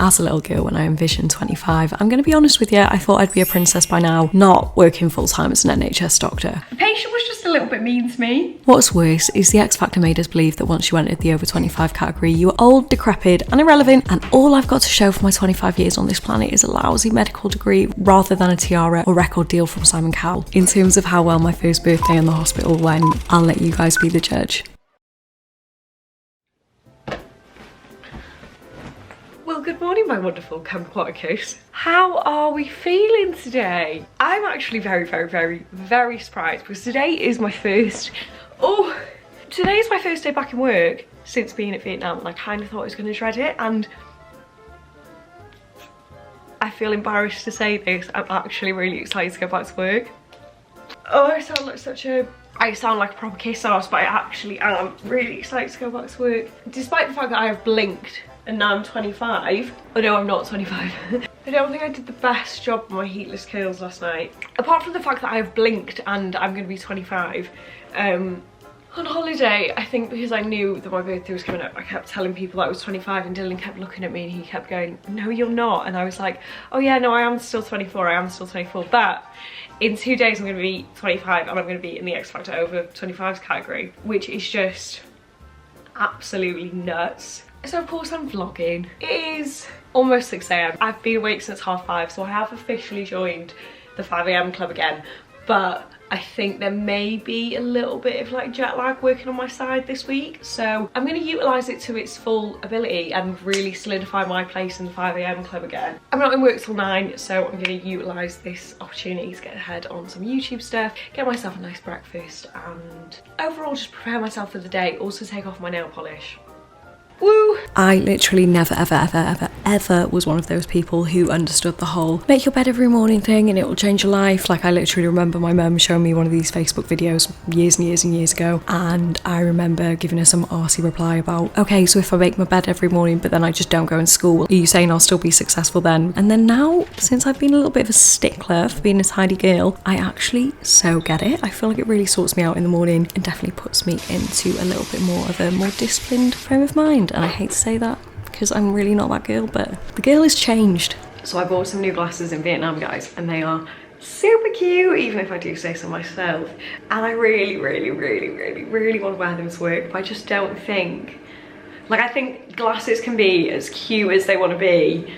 As a little girl, when I envisioned 25, I'm going to be honest with you, I thought I'd be a princess by now, not working full-time as an NHS doctor. The patient was just a little bit mean to me. What's worse is the X Factor made us believe that once you entered the over 25 category, you were old, decrepit and irrelevant, and all I've got to show for my 25 years on this planet is a lousy medical degree rather than a tiara or record deal from Simon Cowell. In terms of how well my first birthday in the hospital went, I'll let you guys be the judge. Well, good morning, my wonderful camcorder. How are we feeling today? I'm actually very surprised because today is my first day back in work since being at Vietnam, and I kind of thought I was going to dread it, and I feel embarrassed to say this, I'm actually really excited to go back to work. Oh, I sound like a proper kiss ass, but I actually am really excited to go back to work. Despite the fact that I have blinked and now I'm 25. Oh no, I'm not 25. I don't think I did the best job with my heatless curls last night. Apart from the fact that I have blinked and I'm going to be 25. On holiday, I think because I knew that my birthday was coming up, I kept telling people that I was 25, and Dylan kept looking at me and he kept going, no you're not, and I was like, oh yeah, no, I am still 24, but in 2 days I'm going to be 25 and I'm going to be in the X Factor over 25s category, which is just absolutely nuts. So of course I'm vlogging. It is almost 6 AM. I've been awake since 5:30, so I have officially joined the 5 AM club again, but I think there may be a little bit of like jet lag working on my side this week, so I'm going to utilise it to its full ability and really solidify my place in the 5 AM club again. I'm not in work till 9, so I'm going to utilise this opportunity to get ahead on some YouTube stuff, get myself a nice breakfast, and overall just prepare myself for the day. Also take off my nail polish. Woo! I literally never ever was one of those people who understood the whole make your bed every morning thing and it will change your life. Like, I literally remember my mum showing me one of these Facebook videos years and years ago, and I remember giving her some arsey reply about, okay, so if I make my bed every morning but then I just don't go in school, are you saying I'll still be successful then? And then now, since I've been a little bit of a stickler for being a tidy girl, I actually so get it. I feel like it really sorts me out in the morning and definitely puts me into a little bit more of a more disciplined frame of mind. And I hate to say that because I'm really not that girl, but the girl has changed. So I bought some new glasses in Vietnam, guys, and they are super cute, even if I do say so myself. And I really want to wear them to work, but I just don't think, like, I think glasses can be as cute as they want to be.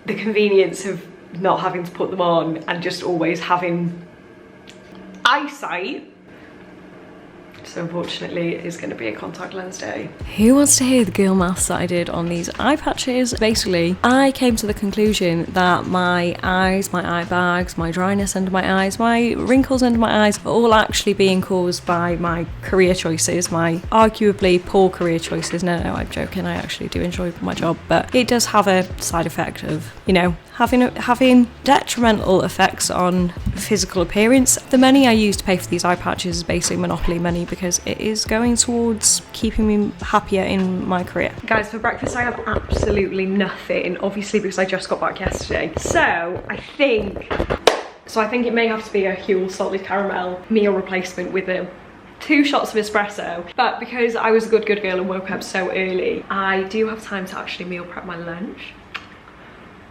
The convenience of not having to put them on and just always having eyesight. So unfortunately it is going to be a contact lens day. Who wants to hear the girl maths that I did on these eye patches? Basically, I came to the conclusion that my eyes, my eye bags, my dryness under my eyes, my wrinkles under my eyes are all actually being caused by my career choices, my arguably poor career choices. No, I'm joking, I actually do enjoy my job, but it does have a side effect of, you know, having detrimental effects on physical appearance. The money I use to pay for these eye patches is basically monopoly money because it is going towards keeping me happier in my career. Guys, for breakfast I have absolutely nothing, obviously because I just got back yesterday. So I think it may have to be a Huel salted caramel meal replacement with 2 shots of espresso, but because I was a good girl and woke up so early, I do have time to actually meal prep my lunch.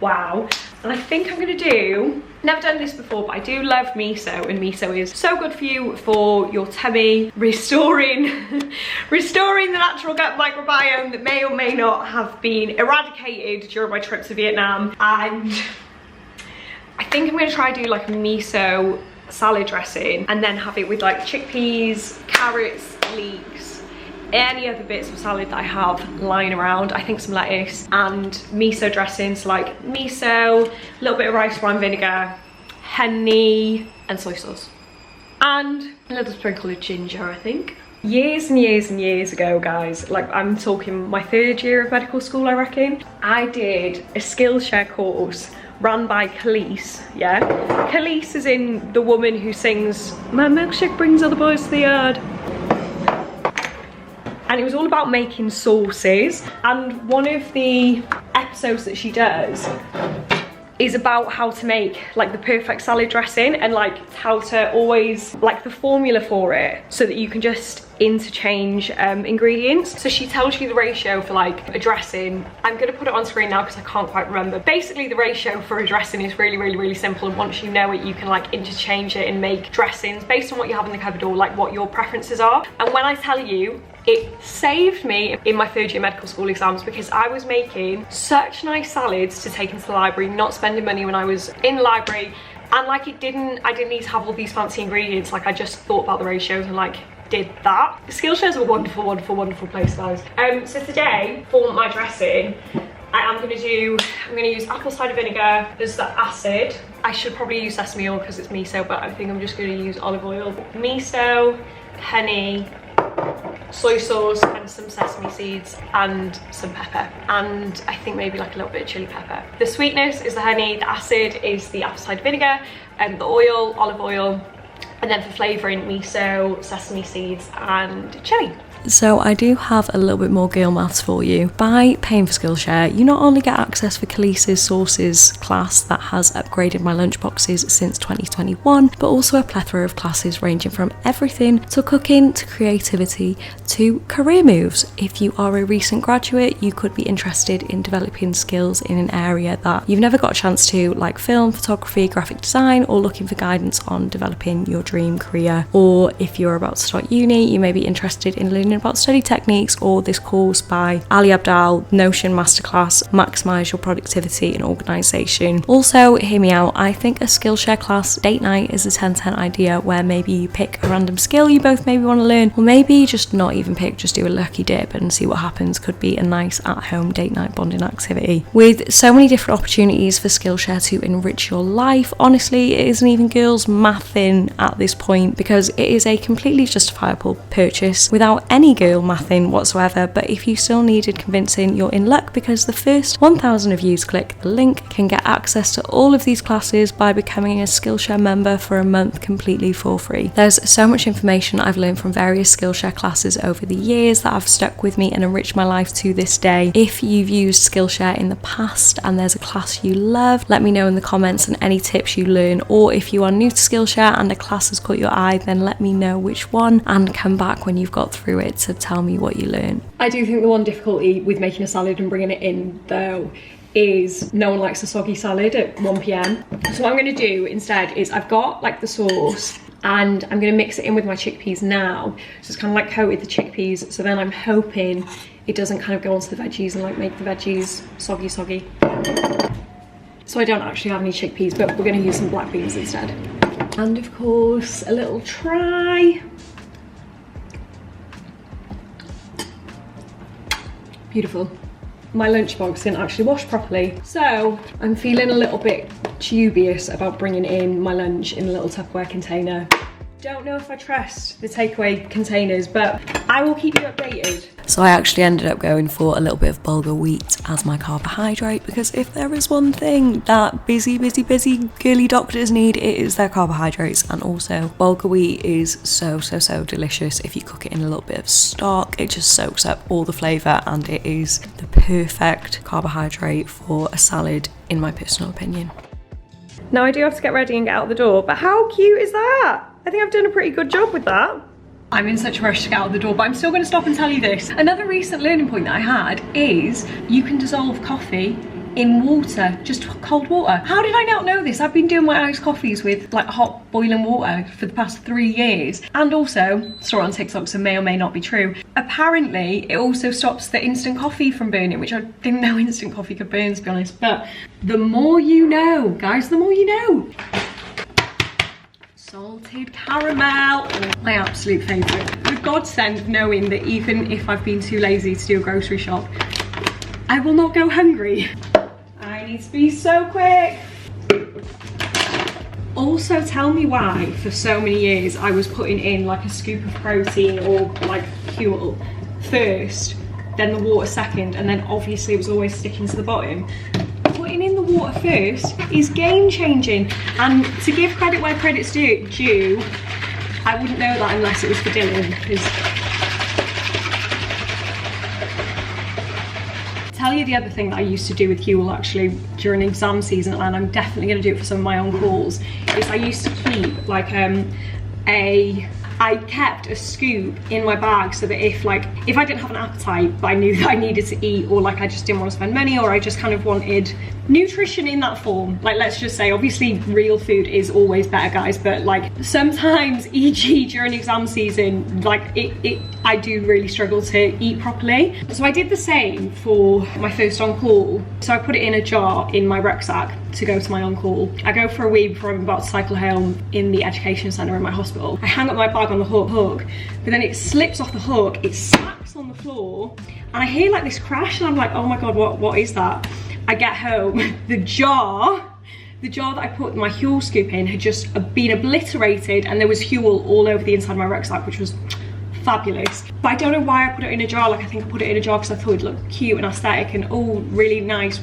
Wow. And I think I'm gonna do, never done this before, but I do love miso, and miso is so good for you for your tummy, restoring the natural gut microbiome that may or may not have been eradicated during my trip to Vietnam. And I think I'm gonna try to do like a miso salad dressing and then have it with like chickpeas, carrots, leeks, any other bits of salad that I have lying around. I think some lettuce and miso dressings, like miso, a little bit of rice wine vinegar, honey and soy sauce, and a little sprinkle of ginger, I think. Years and years ago, guys, like I'm talking my 3rd year of medical school, I reckon, I did a Skillshare course run by Khalees, yeah? Khalees is in the woman who sings, "My milkshake brings all the boys to the yard." And it was all about making sauces, and one of the episodes that she does is about how to make like the perfect salad dressing and like how to always, like the formula for it, so that you can just interchange ingredients. So she tells you the ratio for like a dressing. I'm gonna put it on screen now because I can't quite remember. Basically the ratio for a dressing is really simple, and once you know it, you can like interchange it and make dressings based on what you have in the cupboard or like what your preferences are. And when I tell you, it saved me in my third year medical school exams, because I was making such nice salads to take into the library, not spending money when I was in the library, and like I didn't need to have all these fancy ingredients. Like I just thought about the ratios and like did that. Skillshare is a wonderful place, guys. So today for my dressing, I'm gonna use apple cider vinegar as the acid. I should probably use sesame oil because it's miso, but I think I'm just gonna use olive oil. Miso, honey, soy sauce, and some sesame seeds and some pepper, and I think maybe like a little bit of chili pepper. The sweetness is the honey, the acid is the apple cider vinegar, and the oil, olive oil, and then for flavouring, miso, sesame seeds and chili. So I do have a little bit more girl maths for you. By paying for Skillshare, you not only get access for Khaleesi's Sources class that has upgraded my lunchboxes since 2021, but also a plethora of classes ranging from everything to cooking to creativity to career moves. If you are a recent graduate, you could be interested in developing skills in an area that you've never got a chance to, like film, photography, graphic design, or looking for guidance on developing your dream career. Or if you're about to start uni, you may be interested in learning about study techniques, or this course by Ali Abdal, Notion Masterclass, Maximise Your Productivity and Organisation. Also, hear me out, I think a Skillshare class date night is a 10-10 idea, where maybe you pick a random skill you both maybe want to learn, or maybe just not even pick, just do a lucky dip and see what happens. Could be a nice at-home date night bonding activity. With so many different opportunities for Skillshare to enrich your life, honestly, it isn't even girls mathing at this point, because it is a completely justifiable purchase without any girl mathing whatsoever. But if you still needed convincing, you're in luck, because the first 1,000 of you to click the link can get access to all of these classes by becoming a Skillshare member for a month completely for free. There's so much information I've learned from various Skillshare classes over the years that have stuck with me and enriched my life to this day. If you've used Skillshare in the past and there's a class you love, let me know in the comments and any tips you learn. Or if you are new to Skillshare and a class has caught your eye, then let me know which one and come back when you've got through it to tell me what you learn. I do think the one difficulty with making a salad and bringing it in though is no one likes a soggy salad at 1 p.m. So what I'm going to do instead is I've got like the sauce, and I'm going to mix it in with my chickpeas now. So it's kind of like coated the chickpeas, so then I'm hoping it doesn't kind of go onto the veggies and like make the veggies soggy. So I don't actually have any chickpeas, but we're going to use some black beans instead. And of course a little try. Beautiful. My lunchbox didn't actually wash properly, so I'm feeling a little bit dubious about bringing in my lunch in a little Tupperware container. Don't know if I trust the takeaway containers, but I will keep you updated. So I actually ended up going for a little bit of bulgur wheat as my carbohydrate, because if there is one thing that busy girly doctors need, it is their carbohydrates. And also bulgur wheat is so delicious. If you cook it in a little bit of stock, it just soaks up all the flavour, and it is the perfect carbohydrate for a salad in my personal opinion. Now I do have to get ready and get out the door, but how cute is that? I think I've done a pretty good job with that. I'm in such a rush to get out the door, but I'm still going to stop and tell you this. Another recent learning point that I had is you can dissolve coffee in water, just cold water. How did I not know this? I've been doing my iced coffees with like hot boiling water for the past 3 years. And also, saw it on TikTok, so may or may not be true. Apparently, it also stops the instant coffee from burning, which I didn't know instant coffee could burn, to be honest. But the more you know, guys, the more you know. Salted caramel, my absolute favourite. The godsend of knowing that even if I've been too lazy to do a grocery shop, I will not go hungry. I need to be so quick. Also, tell me why for so many years I was putting in like a scoop of protein or like fuel first, then the water second, and then obviously it was always sticking to the bottom. Putting in the water first is game changing, and to give credit where credit's due, I wouldn't know that unless it was for Dylan, because tell you the other thing that I used to do with Huel actually during exam season, and I'm definitely going to do it for some of my own calls, is I used to keep like a I kept a scoop in my bag so that if I didn't have an appetite but I knew that I needed to eat, or like I just didn't want to spend money, or I just kind of wanted nutrition in that form, like let's just say, obviously real food is always better, guys, but like sometimes, e.g. during exam season, like I do really struggle to eat properly. So I did the same for my first on-call. So I put it in a jar in my rucksack to go to my on-call. I go for a wee before I'm about to cycle home in the education centre in my hospital. I hang up my bag on the hook, but then it slips off the hook, it smacks on the floor, and I hear like this crash, and I'm like, oh my god, what is that? I get home, the jar that I put my Huel scoop in had just been obliterated, and there was Huel all over the inside of my rucksack, which was fabulous. But I don't know why I put it in a jar. Like, I think I put it in a jar because I thought it'd look cute and aesthetic and oh, really nice.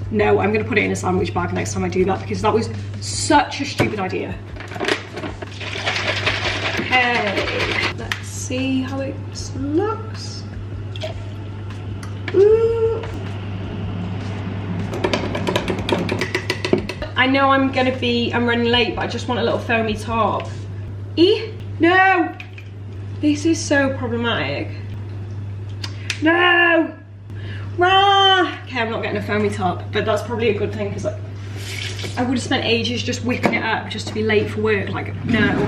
No, I'm gonna put it in a sandwich bag next time I do that, because that was such a stupid idea. Okay, let's see how it looks. Ooh. I know I'm running late, but I just want a little foamy top. No! This is so problematic. No! Rah! Okay, I'm not getting a foamy top, but that's probably a good thing, because like, I would have spent ages just whipping it up just to be late for work. Like, no.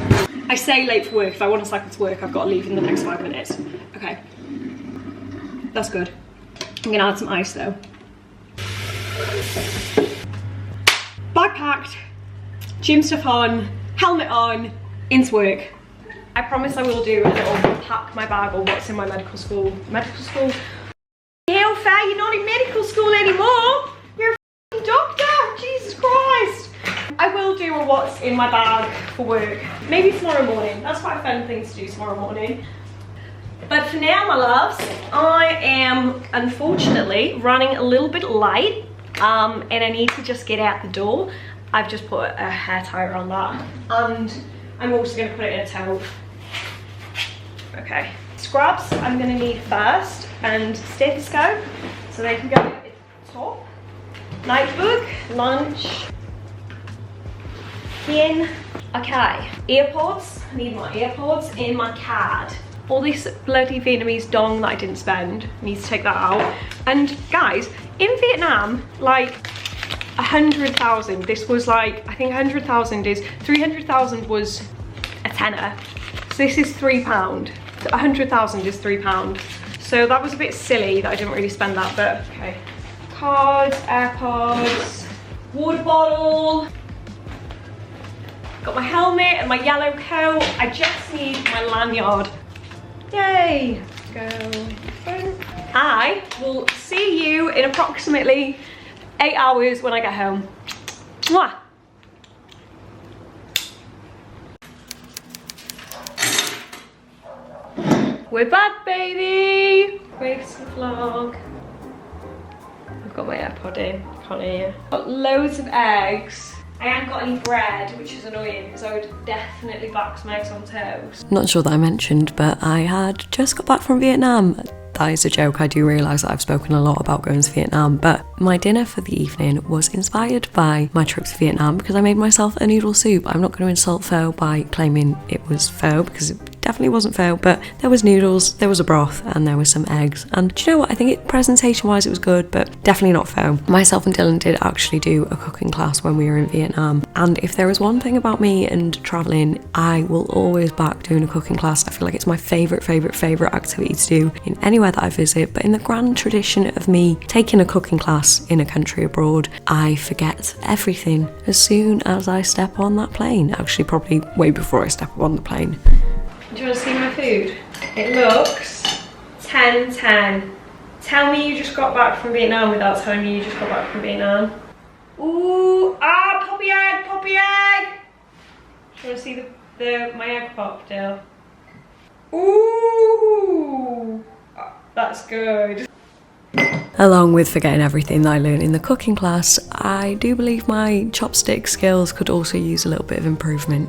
I say late for work. If I want to cycle to work, I've got to leave in the next 5 minutes. Okay. That's good. I'm gonna add some ice though. Bag packed, gym stuff on, helmet on, into work. I promise I will do a little pack my bag or what's in my medical school. Hell, Faye, you're not in medical school anymore. You're a f***ing doctor, Jesus Christ. I will do a what's in my bag for work. Maybe tomorrow morning. That's quite a fun thing to do tomorrow morning. But for now, my loves, I am unfortunately running a little bit late. And I need to just get out the door. I've just put a hair tie on that, and I'm also going to put it in a towel. Okay, scrubs I'm going to need first, and stethoscope so they can go at the top. Notebook, lunch, pen. Okay, earpods. I need my earpods in my card. All this bloody Vietnamese dong that I didn't spend, need to take that out. And guys, in Vietnam, like 100,000, this was like, I think 100,000 is, 300,000 was a tenner. So this is £3. 100,000 is £3. So that was a bit silly that I didn't really spend that, but okay. Cards, AirPods, water bottle. Got my helmet and my yellow coat. I just need my lanyard. Yay! Go front. I will see you in approximately 8 hours when I get home. Mwah! We're back, baby! Where's the vlog? I've got my AirPod in, can't hear you. Got loads of eggs. I haven't got any bread, which is annoying because I would definitely bake some eggs on toast. Not sure that I mentioned, but I had just got back from Vietnam. That is a joke. I do realise that I've spoken a lot about going to Vietnam, but my dinner for the evening was inspired by my trip to Vietnam because I made myself a noodle soup. I'm not going to insult pho by claiming it was pho because it definitely wasn't pho, but there was noodles, there was a broth, and there was some eggs. And do you know what? I think presentation-wise it was good, but definitely not pho. Myself and Dylan did actually do a cooking class when we were in Vietnam, and if there is one thing about me and travelling, I will always back doing a cooking class. I feel like it's my favourite activity to do in anywhere that I visit, but in the grand tradition of me taking a cooking class in a country abroad, I forget everything as soon as I step on that plane. Actually, probably way before I step on the plane. Do you want to see my food? It looks 10-10. Tell me you just got back from Vietnam without telling me you just got back from Vietnam. Ooh, poppy egg, poppy egg! Do you want to see my egg pop, Dill? Ooh, that's good. Along with forgetting everything that I learned in the cooking class, I do believe my chopstick skills could also use a little bit of improvement.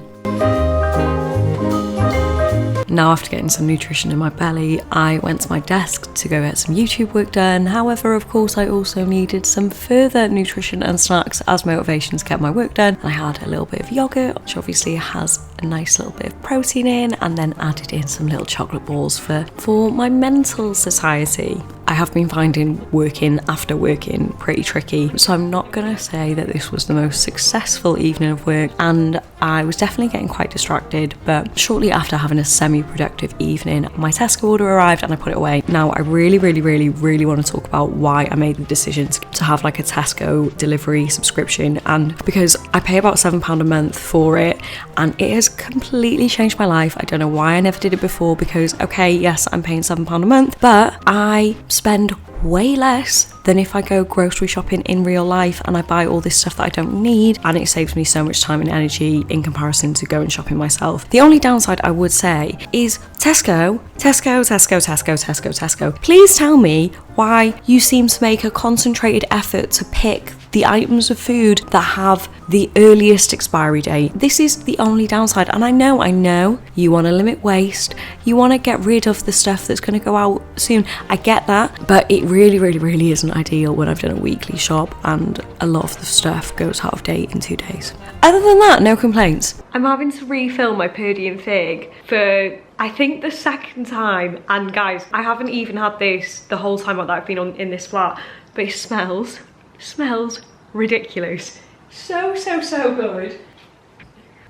Now after getting some nutrition in my belly, I went to my desk to go get some YouTube work done. However, of course, I also needed some further nutrition and snacks as motivation to get my work done. And I had a little bit of yogurt, which obviously has a nice little bit of protein in, and then added in some little chocolate balls for my mental satiety. I have been finding working after working pretty tricky, so I'm not gonna say that this was the most successful evening of work, and I was definitely getting quite distracted. But shortly after having a semi-productive evening, my Tesco order arrived and I put it away. Now I really want to talk about why I made the decision to have like a Tesco delivery subscription, and because I pay about £7 a month for it, and it has completely changed my life. I don't know why I never did it before, because okay, yes, I'm paying £7 a month, but I spend way less than if I go grocery shopping in real life and I buy all this stuff that I don't need, and it saves me so much time and energy in comparison to going shopping myself. The only downside I would say is Tesco. Please tell me why you seem to make a concentrated effort to pick the items of food that have the earliest expiry date. This is the only downside, and I know you want to limit waste, you want to get rid of the stuff that's going to go out soon. I get that, but it really isn't ideal when I've done a weekly shop and a lot of the stuff goes out of date in 2 days. Other than that, no complaints. I'm having to refill my Purdy and Fig for I think the second time, and guys, I haven't even had this the whole time that I've been in this flat, but it smells ridiculous. So good.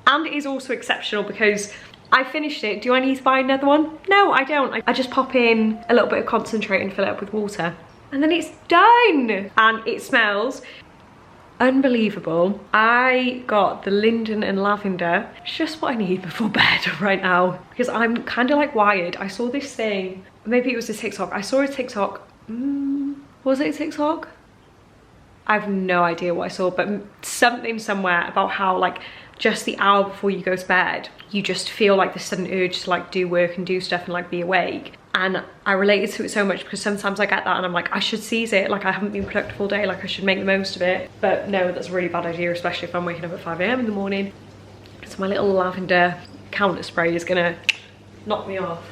And it is also exceptional because I finished it. Do I need to buy another one? No, I don't. I just pop in a little bit of concentrate and fill it up with water, and then it's done. And it smells unbelievable. I got the linden and lavender. It's just what I need before bed right now, because I'm kind of like wired. I saw this thing, maybe it was a TikTok. I saw a TikTok. Was it a TikTok? I have no idea what I saw, but something somewhere about how like just the hour before you go to bed, you just feel like the sudden urge to like do work and do stuff and like be awake. And I related to it so much because sometimes I get that and I'm like, I should seize it. Like I haven't been productive all day, like I should make the most of it. But no, that's a really bad idea, especially if I'm waking up at 5 AM in the morning. So my little lavender counter spray is gonna knock me off.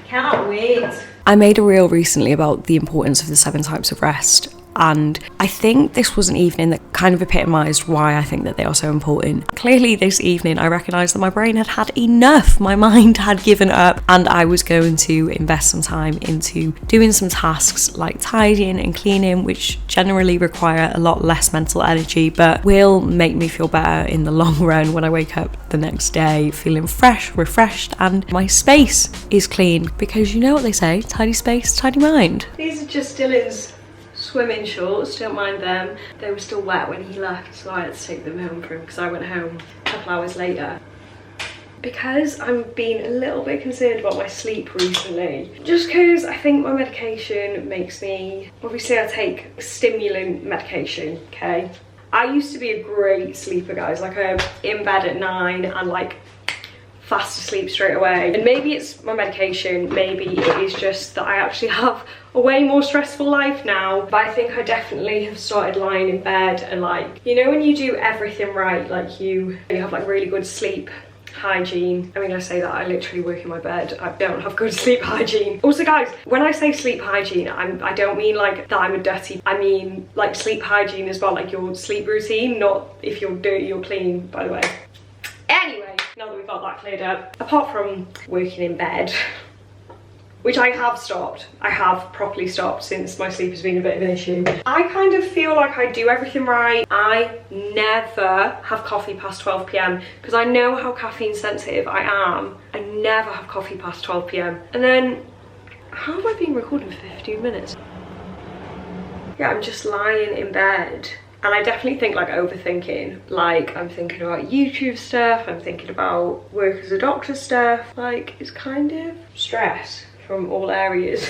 Cannot wait. I made a reel recently about the importance of the 7 types of rest, and I think this was an evening that kind of epitomised why I think that they are so important. Clearly this evening I recognised that my brain had had enough, my mind had given up, and I was going to invest some time into doing some tasks like tidying and cleaning, which generally require a lot less mental energy but will make me feel better in the long run when I wake up the next day feeling fresh, refreshed, and my space is clean, because you know what they say, tidy space, tidy mind. These are just Dylan's swimming shorts, don't mind them. They were still wet when he left, so I had to take them home for him because I went home a couple hours later. Because I'm being a little bit concerned about my sleep recently, just because I think my medication makes me, obviously I take stimulant medication, okay? I used to be a great sleeper, guys, like I'm in bed at 9 and like fast asleep straight away. And maybe it's my medication, maybe it is just that I actually have a way more stressful life now, but I think I definitely have started lying in bed and like, you know when you do everything right, like you have like really good sleep hygiene. I mean, I say that I literally work in my bed. I don't have good sleep hygiene. Also guys, when I say sleep hygiene, I don't mean like that I'm a dirty, I mean like sleep hygiene is about like your sleep routine, not if you're dirty or clean, by the way. Anyway, now that we've got that cleared up, apart from working in bed, which I have stopped, I have properly stopped since my sleep has been a bit of an issue, I kind of feel like I do everything right. I never have coffee past 12 PM because I know how caffeine sensitive I am. I never have coffee past 12 PM. And then, how have I been recording for 15 minutes? Yeah, I'm just lying in bed. And I definitely think like overthinking, like I'm thinking about YouTube stuff, I'm thinking about work as a doctor stuff, like it's kind of stress from all areas.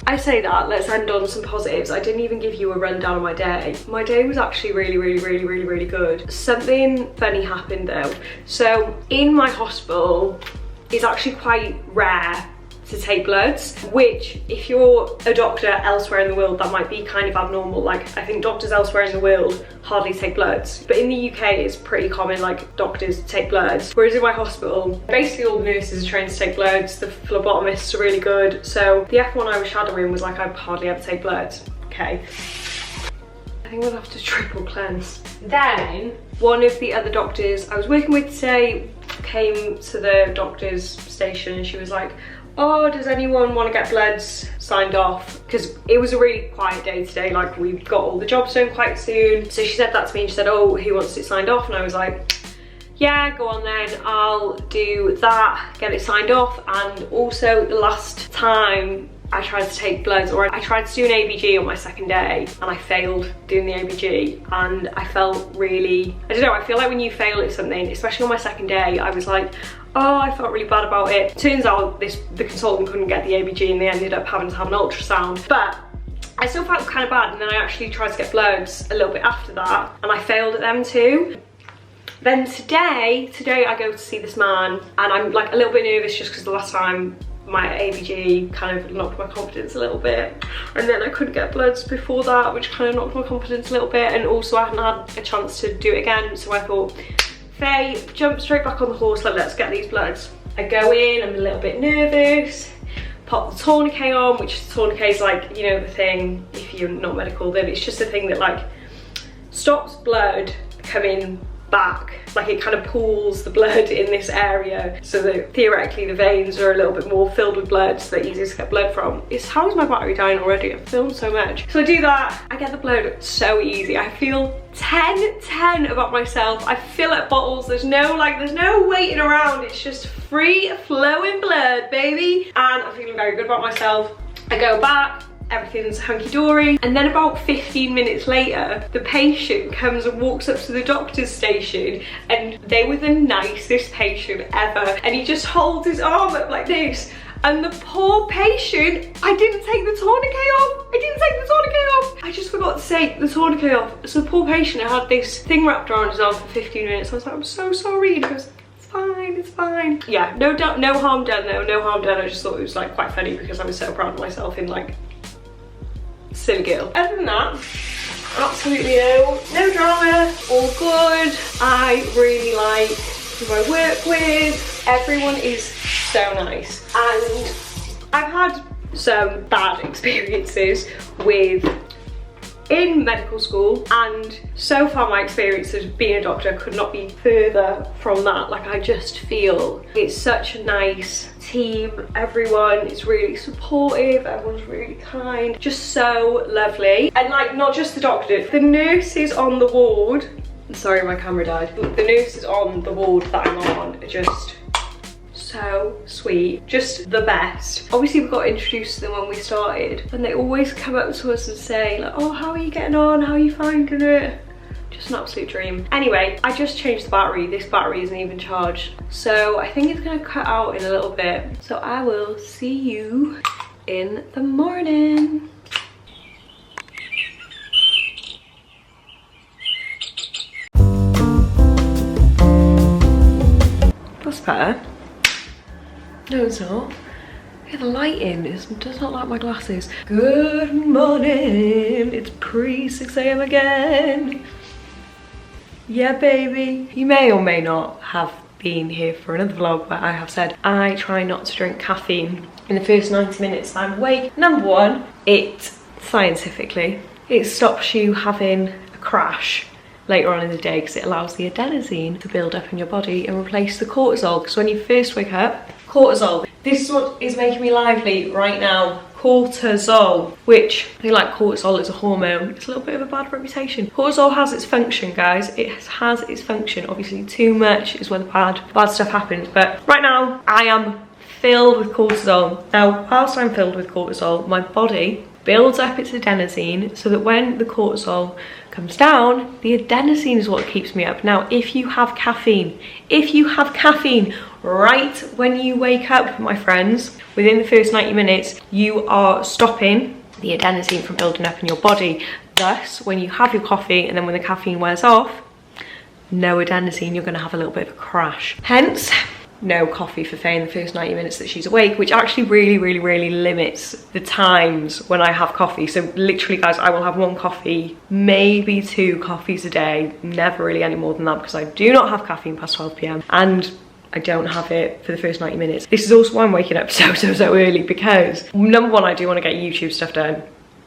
I say that, let's end on some positives. I didn't even give you a rundown of my day. My day was actually really good. Something funny happened though. So in my hospital, it's actually quite rare to take bloods, which if you're a doctor elsewhere in the world, that might be kind of abnormal. Like, I think doctors elsewhere in the world hardly take bloods, but in the UK it's pretty common, like, doctors take bloods. Whereas in my hospital, basically all the nurses are trained to take bloods, the phlebotomists are really good. So the F1 I was shadowing was like, I hardly ever take bloods. Okay. I think we'll have to triple cleanse. Then one of the other doctors I was working with today came to the doctor's station and she was like, oh, does anyone want to get bloods signed off? Because it was a really quiet day today, like we got all the jobs done quite soon. So she said that to me and she said, oh, who wants it signed off? And I was like, yeah, go on then, I'll do that, get it signed off. And also the last time I tried to take bloods, or I tried to do an ABG on my second day and I failed doing the ABG, and I felt really, I don't know, I feel like when you fail at something, especially on my second day, I was like, oh, I felt really bad about it. Turns out the consultant couldn't get the ABG and they ended up having to have an ultrasound. But I still felt kind of bad, and then I actually tried to get bloods a little bit after that and I failed at them too. Then today I go to see this man and I'm like a little bit nervous just because the last time my ABG kind of knocked my confidence a little bit, and then I couldn't get bloods before that, which kind of knocked my confidence a little bit, and also I hadn't had a chance to do it again. So I thought, Faye, jump straight back on the horse, like, let's get these bloods. I go in, I'm a little bit nervous, pop the tourniquet on, which the tourniquet is like, you know, the thing, if you're not medical, then it's just a thing that like stops blood coming back, like it kind of pools the blood in this area so that theoretically the veins are a little bit more filled with blood, so they're easier to get blood from. How is my battery dying already? I've filmed so much. So I do that, I get the blood so easy. I feel 10 about myself. I fill up bottles, there's no waiting around, it's just free flowing blood, baby. And I'm feeling very good about myself. I go back, everything's hunky-dory, and then about 15 minutes later the patient comes and walks up to the doctor's station, and they were the nicest patient ever, and he just holds his arm up like this, and the poor patient, I didn't take the tourniquet off. I just forgot to take the tourniquet off. So the poor patient had this thing wrapped around his arm for 15 minutes. I was like, I'm so sorry, and he goes, it's fine. Yeah, no harm done though, no harm done. I just thought it was like quite funny because I was so proud of myself in like silly girl. Other than that, absolutely no drama, all good. I really like who I work with. Everyone is so nice, and I've had some bad experiences in medical school, and so far my experience as being a doctor could not be further from that. Like, I just feel it's such a nice team. Everyone is really supportive, everyone's really kind, just so lovely. And like, not just the doctor, the nurses on the ward, sorry my camera died, the nurses on the ward that I'm on are just so sweet, just the best. Obviously we got introduced to them when we started, and they always come up to us and say like, oh, how are you getting on, how are you finding it? Just an absolute dream. Anyway, I just changed the battery. This battery isn't even charged, so I think it's gonna cut out in a little bit. So I will see you in the morning. That's better. No, it's not. Yeah, the lighting does not like my glasses. Good morning. It's pre 6 AM again. Yeah, baby. You may or may not have been here for another vlog where I have said I try not to drink caffeine in the first 90 minutes I'm awake. Number one, it scientifically, it stops you having a crash later on in the day because it allows the adenosine to build up in your body and replace the cortisol. Because when you first wake up, cortisol, this is what is making me lively right now. Cortisol, which I feel like cortisol is a hormone. It's a little bit of a bad reputation. Cortisol has its function, guys. It has its function. Obviously too much is where the bad stuff happens. But right now I am filled with cortisol. Now, whilst I'm filled with cortisol, my body builds up its adenosine so that when the cortisol comes down, the adenosine is what keeps me up. Now, if you have caffeine right when you wake up, my friends, within the first 90 minutes, you are stopping the adenosine from building up in your body. Thus, when you have your coffee and then when the caffeine wears off, no adenosine, you're gonna have a little bit of a crash. Hence, no coffee for Faye in the first 90 minutes that she's awake, which actually really limits the times when I have coffee. So literally, guys, I will have 1 coffee, maybe 2 coffees a day, never really any more than that, because I do not have caffeine past 12 p.m. and I don't have it for the first 90 minutes. This is also why I'm waking up so early, because number one, I do want to get YouTube stuff done,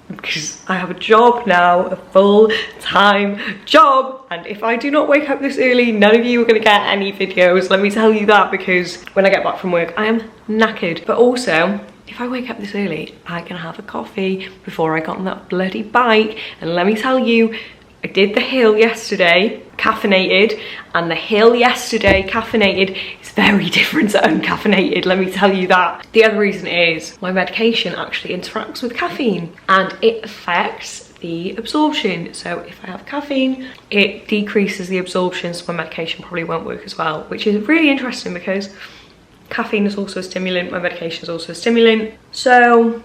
because I have a job now, a full-time job, and if I do not wake up this early, none of you are going to get any videos, let me tell you that, because when I get back from work I am knackered. But also, if I wake up this early, I can have a coffee before I got on that bloody bike. And let me tell you, I did the hill yesterday caffeinated, and the hill yesterday caffeinated is very different to uncaffeinated, let me tell you that. The other reason is my medication actually interacts with caffeine and it affects the absorption. So if I have caffeine, it decreases the absorption, so my medication probably won't work as well, which is really interesting because caffeine is also a stimulant, my medication is also a stimulant. So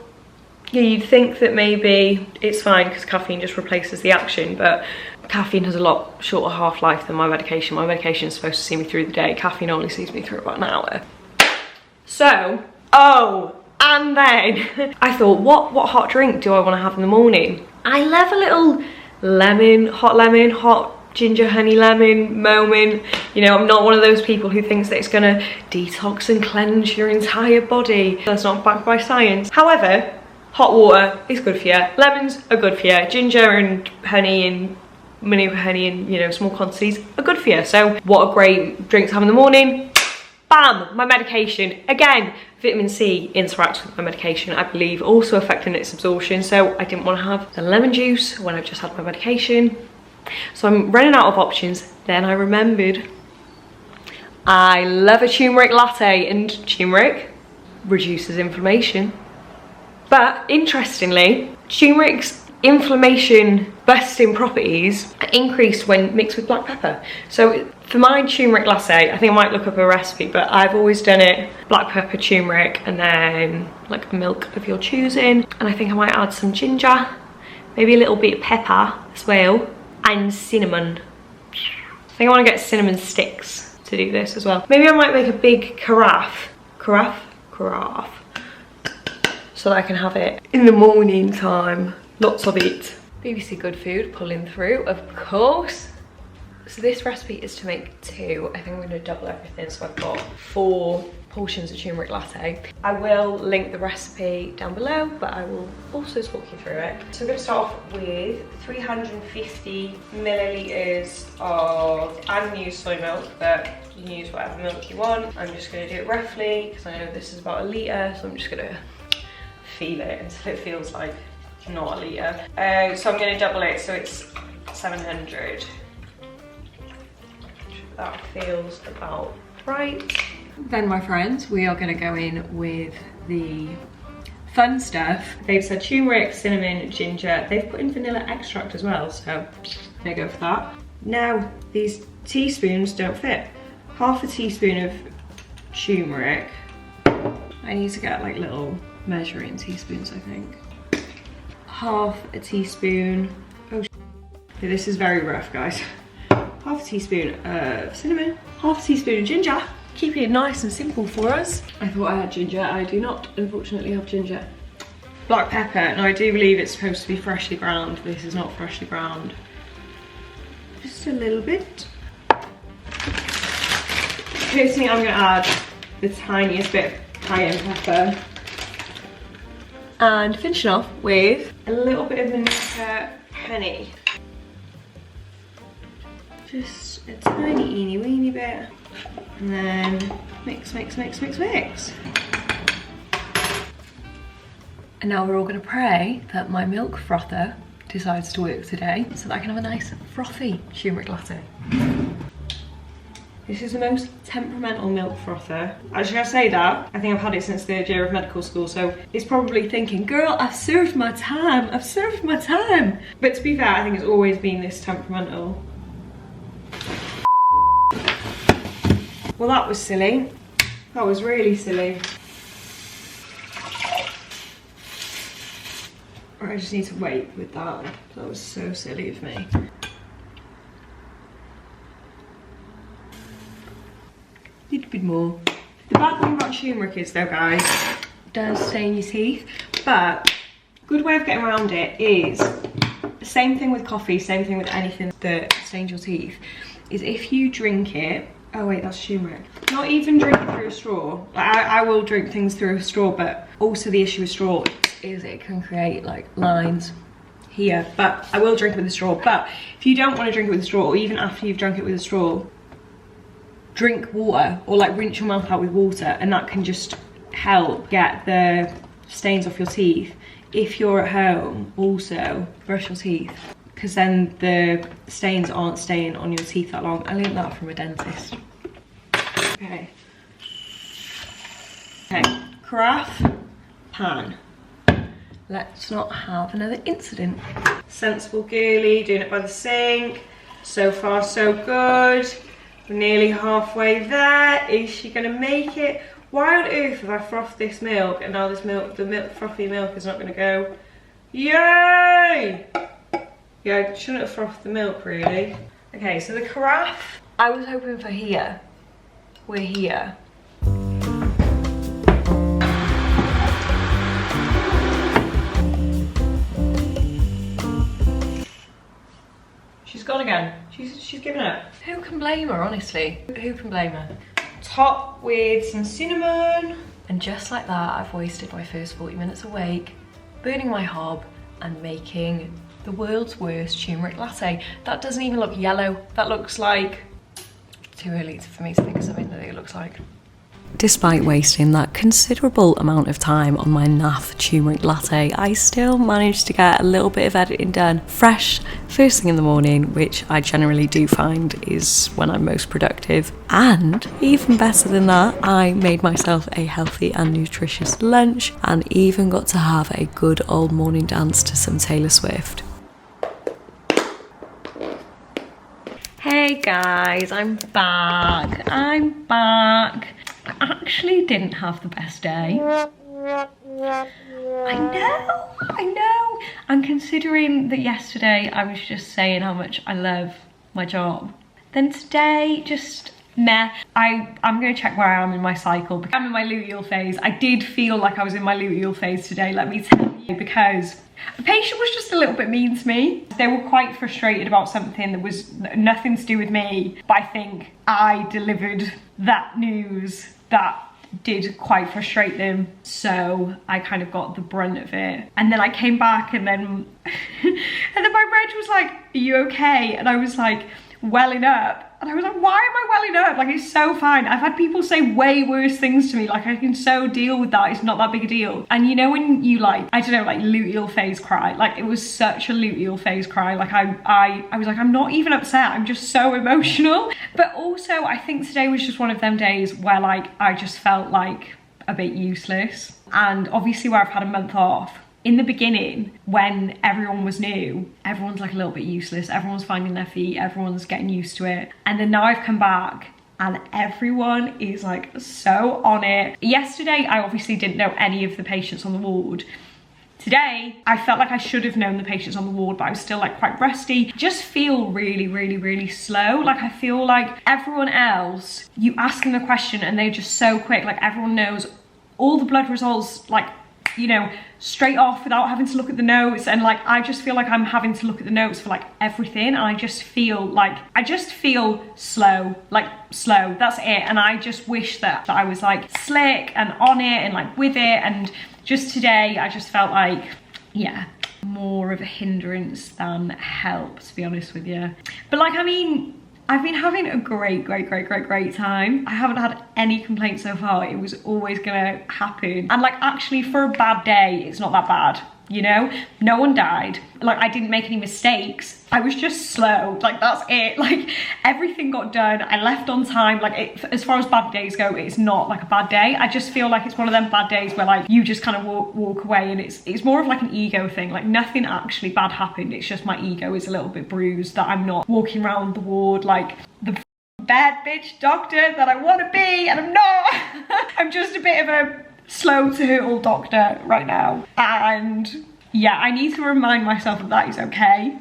yeah, you'd think that maybe it's fine because caffeine just replaces the action, but caffeine has a lot shorter half-life than my medication. My medication is supposed to see me through the day. Caffeine only sees me through about an hour. So, oh, and then I thought, what hot drink do I want to have in the morning? I love a little hot ginger honey lemon moment. You know, I'm not one of those people who thinks that it's gonna detox and cleanse your entire body. That's not backed by science. However, hot water is good for you. Lemons are good for you. Ginger and honey and manuka honey in, you know, small quantities are good for you. So what a great drink to have in the morning. Bam, my medication. Again, vitamin C interacts with my medication, I believe, also affecting its absorption. So I didn't want to have the lemon juice when I've just had my medication. So I'm running out of options. Then I remembered I love a turmeric latte, and turmeric reduces inflammation. But interestingly, turmeric's inflammation busting properties are increased when mixed with black pepper. So for my turmeric latte, I think I might look up a recipe, but I've always done it black pepper, turmeric, and then like milk of your choosing. And I think I might add some ginger, maybe a little bit of pepper as well, and cinnamon. I think I want to get cinnamon sticks to do this as well. Maybe I might make a big carafe, so that I can have it in the morning time. Lots of it. BBC Good Food pulling through, of course. So this recipe is to make 2. I think I'm going to double everything, so I've got 4 portions of turmeric latte. I will link the recipe down below, but I will also talk you through it. So I'm going to start off with 350 millilitres of, I can use soy milk, but you can use whatever milk you want. I'm just going to do it roughly because I know this is about 1 litre, so I'm just going to feel it until it feels like not 1 litre. So I'm going to double it, so it's 700. That feels about right. Then, my friends, we are going to go in with the fun stuff. They've said turmeric, cinnamon, ginger. They've put in vanilla extract as well, so I'm going to go for that. Now, these teaspoons don't fit. Half a teaspoon of turmeric. I need to get like little measuring teaspoons, I think. Half a teaspoon. Oh, this is very rough, guys. Half a teaspoon of cinnamon, half a teaspoon of ginger. Keeping it nice and simple for us. I thought I had ginger. I do not, unfortunately, have ginger. Black pepper. Now, I do believe it's supposed to be freshly ground. This is not freshly ground. Just a little bit. Personally, I'm going to add the tiniest bit of cayenne pepper. And finishing off with a little bit of manuka honey. Just a tiny eeny weeny bit. And then mix. And now we're all gonna pray that my milk frother decides to work today so that I can have a nice frothy turmeric latte. This is the most temperamental milk frother. Actually, I say that, I think I've had it since 3rd year of medical school, so it's probably thinking, girl, I've served my time. But to be fair, I think it's always been this temperamental. Well, that was silly. That was really silly. I just need to wait with that. That was so silly of me. Little bit more. The bad thing about turmeric is though, guys, it does stain your teeth, but good way of getting around it is, same thing with coffee, same thing with anything that stains your teeth, is if you drink it, oh wait, that's turmeric. Not even drink it through a straw. Like I will drink things through a straw, but also the issue with straw is it can create like lines here, but I will drink it with a straw. But if you don't want to drink it with a straw, or even after you've drunk it with a straw, drink water, or like rinse your mouth out with water, and that can just help get the stains off your teeth. If you're at home, also brush your teeth, because then the stains aren't staying on your teeth that long. I learned that from a dentist. Okay. Okay, carafe, pan. Let's not have another incident. Sensible girly, doing it by the sink. So far so good. We're nearly halfway there. Is she gonna make it? Why on earth have I frothed this milk and now this milk, frothy milk is not gonna go? Yay! Yeah, I shouldn't have frothed the milk really. Okay, so the carafe, I was hoping for here. We're here. She's gone again. She's given up. Who can blame her, honestly? Who can blame her? Top with some cinnamon. And just like that, I've wasted my first 40 minutes awake, burning my hob and making the world's worst turmeric latte. That doesn't even look yellow. That looks like, too early for me to think of something that it looks like. Despite wasting that considerable amount of time on my naff turmeric latte, I still managed to get a little bit of editing done fresh first thing in the morning, which I generally do find is when I'm most productive. And even better than that, I made myself a healthy and nutritious lunch and even got to have a good old morning dance to some Taylor Swift. Hey guys, I'm back. I actually didn't have the best day. I know. And considering that yesterday I was just saying how much I love my job, then today just meh. I'm gonna check where I am in my cycle. I'm in my luteal phase. I did feel like I was in my luteal phase today, let me tell you, because the patient was just a little bit mean to me. They were quite frustrated about something that was nothing to do with me, but I think I delivered that news that did quite frustrate them, so I kind of got the brunt of it. And then I came back and then my reg was like, are you okay? And I was like, welling up. And I was like, why am I welling up? Like, it's so fine. I've had people say way worse things to me. Like, I can so deal with that. It's not that big a deal. And you know when you like, I don't know, like luteal phase cry. Like, it was such a luteal phase cry. Like, I was like, I'm not even upset. I'm just so emotional. But also, I think today was just one of them days where like, I just felt like a bit useless. And obviously where I've had a month off, in the beginning, when everyone was new, everyone's like a little bit useless. Everyone's finding their feet, everyone's getting used to it. And then now I've come back and everyone is like so on it. Yesterday, I obviously didn't know any of the patients on the ward. Today, I felt like I should have known the patients on the ward, but I was still like quite rusty. Just feel really slow. Like I feel like everyone else, you ask them a question and they're just so quick. Like everyone knows all the blood results, like, you know, straight off without having to look at the notes. And like, I just feel like I'm having to look at the notes for like everything. And I just feel slow, that's it. And I just wish that I was like slick and on it and like with it. And just today, I just felt like, yeah, more of a hindrance than help, to be honest with you. But like, I mean, I've been having a great time. I haven't had any complaints so far. It was always gonna happen. And like, actually for a bad day, it's not that bad, you know? No one died. Like, I didn't make any mistakes. I was just slow, like that's it. Like everything got done. I left on time. Like as far as bad days go, it's not like a bad day. I just feel like it's one of them bad days where like you just kind of walk away, and it's more of like an ego thing. Like nothing actually bad happened. It's just my ego is a little bit bruised that I'm not walking around the ward like the bad bitch doctor that I want to be, and I'm not. I'm just a bit of a slow to hurdle doctor right now. And yeah, I need to remind myself that is okay.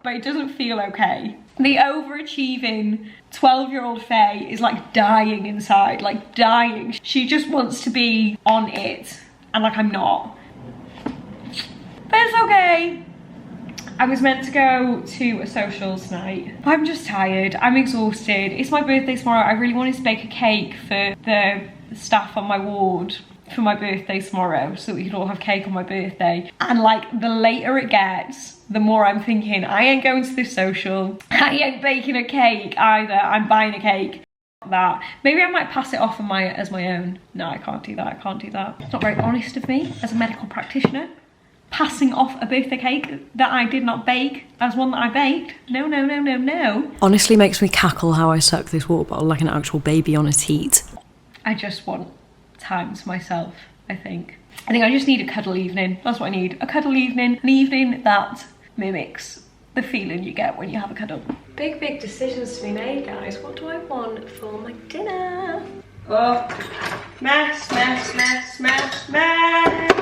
But but it doesn't feel okay. The overachieving 12-year-old Faye is like dying inside, like dying. She just wants to be on it, and like I'm not. But it's okay. I was meant to go to a social tonight. I'm just tired, I'm exhausted. It's my birthday tomorrow. I really wanted to bake a cake for the staff on my ward for my birthday tomorrow, so we could all have cake on my birthday. And like, the later it gets, the more I'm thinking, I ain't going to this social, I ain't baking a cake either, I'm buying a cake. That. Maybe I might pass it off as my own. No, I can't do that, I can't do that. It's not very honest of me as a medical practitioner. Passing off a birthday cake that I did not bake as one that I baked. No, no, no, no, no. Honestly makes me cackle how I suck this water bottle like an actual baby on a teat. I just want time to myself, I think. I think I just need a cuddle evening. That's what I need. A cuddle evening. An evening that mimics the feeling you get when you have a cuddle. Big, big decisions to be made, guys. What do I want for my dinner? Oh, mess, mess, mess, mess, mess.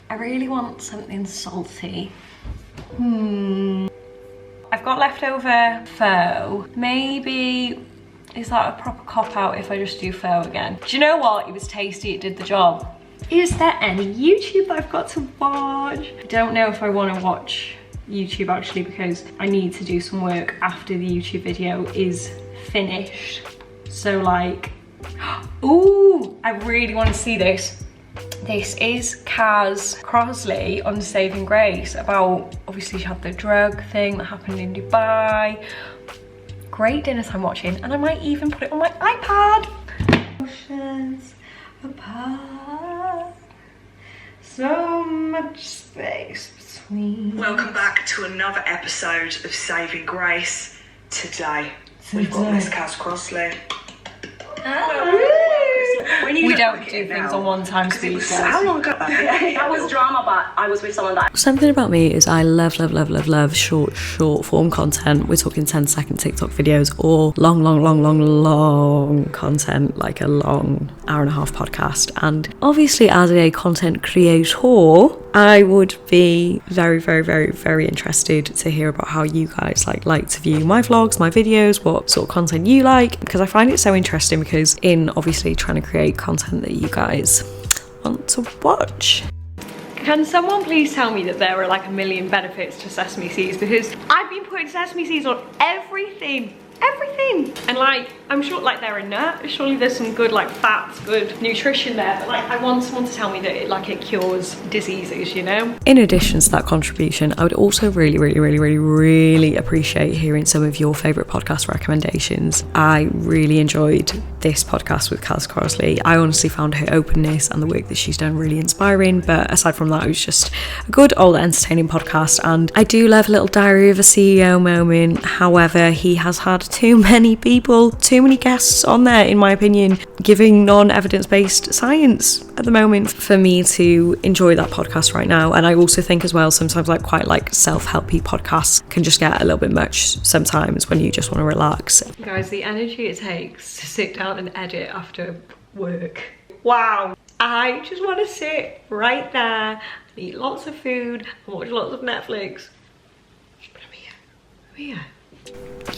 I really want something salty. I've got leftover pho. Maybe, is that a proper cop-out if I just do pho again? Do you know what? It was tasty, it did the job. Is there any YouTube that I've got to watch? I don't know if I want to watch YouTube actually, because I need to do some work after the YouTube video is finished. So like, ooh, I really want to see this. This is Kaz Crosley on Saving Grace, about, obviously she had the drug thing that happened in Dubai. Great dinner time watching, and I might even put it on my iPad. Oceans apart, so much space between. Welcome back to another episode of Saving Grace. Today we've got Miss Kaz Crosley. We don't do things on one time speed. How long ago? That was drama, but I was with someone that... Something about me is I love short form content. We're talking 10-second TikTok videos or long content, like a long hour-and-a-half podcast. And obviously as a content creator, I would be very interested to hear about how you guys like to view my vlogs, my videos, what sort of content you like, because I find it so interesting, because in obviously trying to create content that you guys want to watch. Can someone please tell me that there are like a million benefits to sesame seeds, because I've been putting sesame seeds on everything, and like I'm sure like they're a nut, surely there's some good like fats, good nutrition there, but like I want someone to tell me that it cures diseases, you know. In addition to that contribution, I would also really appreciate hearing some of your favourite podcast recommendations. I really enjoyed this podcast with Kaz Crosley. I honestly found her openness and the work that she's done really inspiring, but aside from that, it was just a good old entertaining podcast. And I do love a little Diary of a CEO moment. However, he has had too many people, too many guests on there, in my opinion, giving non-evidence-based science at the moment for me to enjoy that podcast right now. And I also think as well, sometimes like quite like self-helpy podcasts can just get a little bit much sometimes when you just want to relax. Guys, the energy it takes to sit down and edit after work. Wow. I just want to sit right there and eat lots of food and watch lots of Netflix. But I'm here.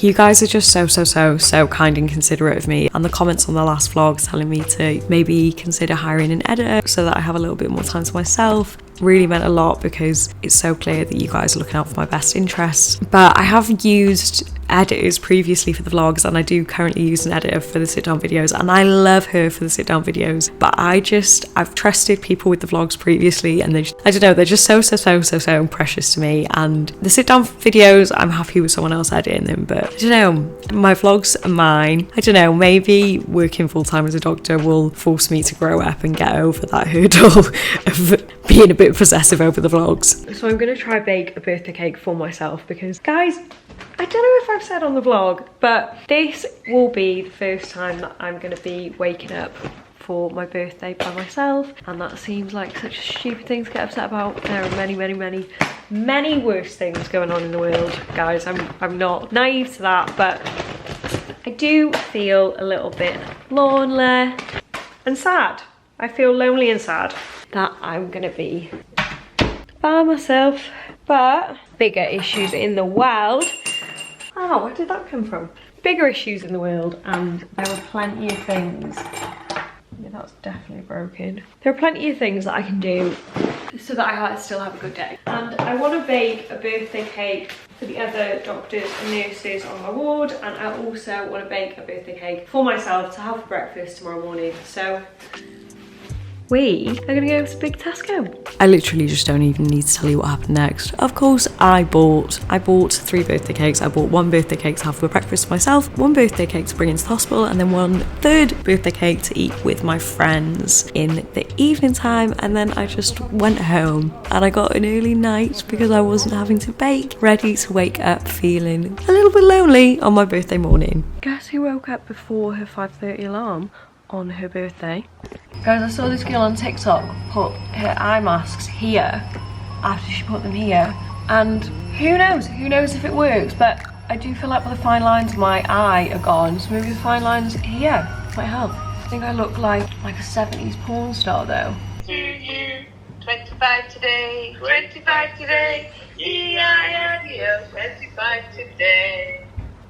You guys are just so kind and considerate of me, and the comments on the last vlog telling me to maybe consider hiring an editor so that I have a little bit more time to myself really meant a lot, because it's so clear that you guys are looking out for my best interests. But I have used editors previously for the vlogs, and I do currently use an editor for the sit down videos, and I love her for the sit down videos. But I've trusted people with the vlogs previously, and I don't know, they're just so precious to me. And the sit down videos, I'm happy with someone else editing them, but I don't know, my vlogs are mine. I don't know, maybe working full time as a doctor will force me to grow up and get over that hurdle of being a bit possessive over the vlogs. So I'm gonna try bake a birthday cake for myself, because guys, I don't know if I've said on the vlog, but this will be the first time that I'm gonna be waking up for my birthday by myself, and that seems like such a stupid thing to get upset about. There are many worse things going on in the world, guys. I'm not naive to that, but I do feel a little bit lonely and sad. I feel lonely and sad. that I'm gonna be by myself. But bigger issues in the world. Oh, where did that come from? Bigger issues in the world, and there are plenty of things. Yeah, that's definitely broken. There are plenty of things that I can do so that I still have a good day. And I want to bake a birthday cake for the other doctors and nurses on my ward, and I also want to bake a birthday cake for myself to have for breakfast tomorrow morning. So we are gonna go to big Tesco. I literally just don't even need to tell you what happened next. Of course, I bought 3 birthday cakes. I bought 1 birthday cake to have for breakfast for myself, 1 birthday cake to bring into the hospital, and then 1 third birthday cake to eat with my friends in the evening time. And then I just went home and I got an early night because I wasn't having to bake, ready to wake up feeling a little bit lonely on my birthday morning. Guess who woke up before her 5:30 alarm on her birthday? Guys, I saw this girl on TikTok put her eye masks here after she put them here, and who knows if it works, but I do feel like the fine lines of my eye are gone, so maybe the fine lines here might help. I think I look like a 70s porn star though. To you, 25 today, 25 today, E-I-N-E-O, 25 today.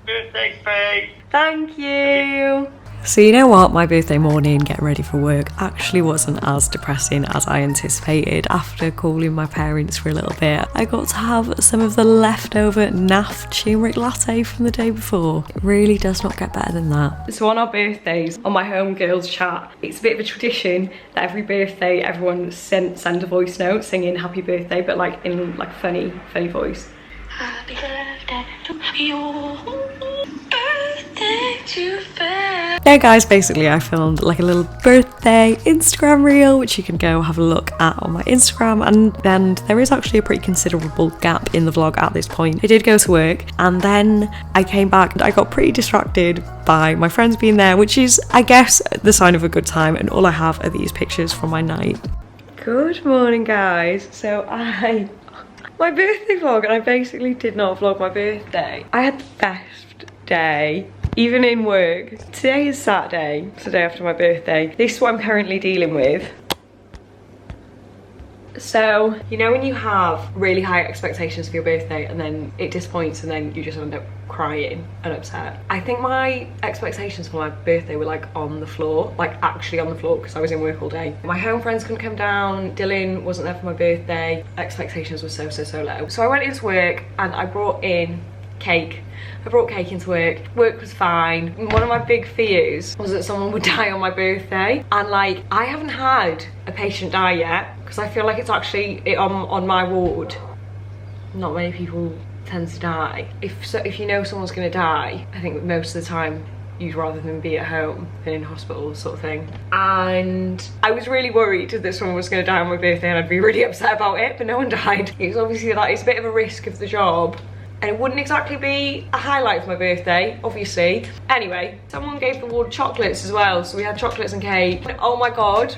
Birthday, Faye. Thank you. So you know what, my birthday morning getting ready for work actually wasn't as depressing as I anticipated. After calling my parents for a little bit, I got to have some of the leftover naff turmeric latte from the day before. It really does not get better than that. So on our birthdays, on my home girls chat, it's a bit of a tradition that every birthday everyone send a voice note singing happy birthday, but like in like funny voice. Happy birthday to you. Birthday to Faye. Yeah guys, basically I filmed like a little birthday Instagram reel, which you can go have a look at on my Instagram, and then there is actually a pretty considerable gap in the vlog at this point. I did go to work and then I came back and I got pretty distracted by my friends being there, which is, I guess, the sign of a good time, and all I have are these pictures from my night. Good morning guys. So my birthday vlog, and I basically did not vlog my birthday. I had the best day, even in work. Today is Saturday, it's the day after my birthday. This is what I'm currently dealing with. So, you know when you have really high expectations for your birthday and then it disappoints and then you just end up crying and upset? I think my expectations for my birthday were like on the floor, like actually on the floor, because I was in work all day. My home friends couldn't come down, Dylan wasn't there for my birthday. Expectations were so low. So I went into work and I brought in cake. I brought cake into work. Work was fine. One of my big fears was that someone would die on my birthday, and like I haven't had a patient die yet because I feel like it's actually on my ward. Not many people tend to die. If you know someone's gonna die, I think most of the time you'd rather them be at home than in hospital, sort of thing. And I was really worried that someone was gonna die on my birthday and I'd be really upset about it, but no one died. It's obviously that it's a bit of a risk of the job, and it wouldn't exactly be a highlight for my birthday, obviously. Anyway, someone gave the ward chocolates as well, so we had chocolates and cake. Oh my god,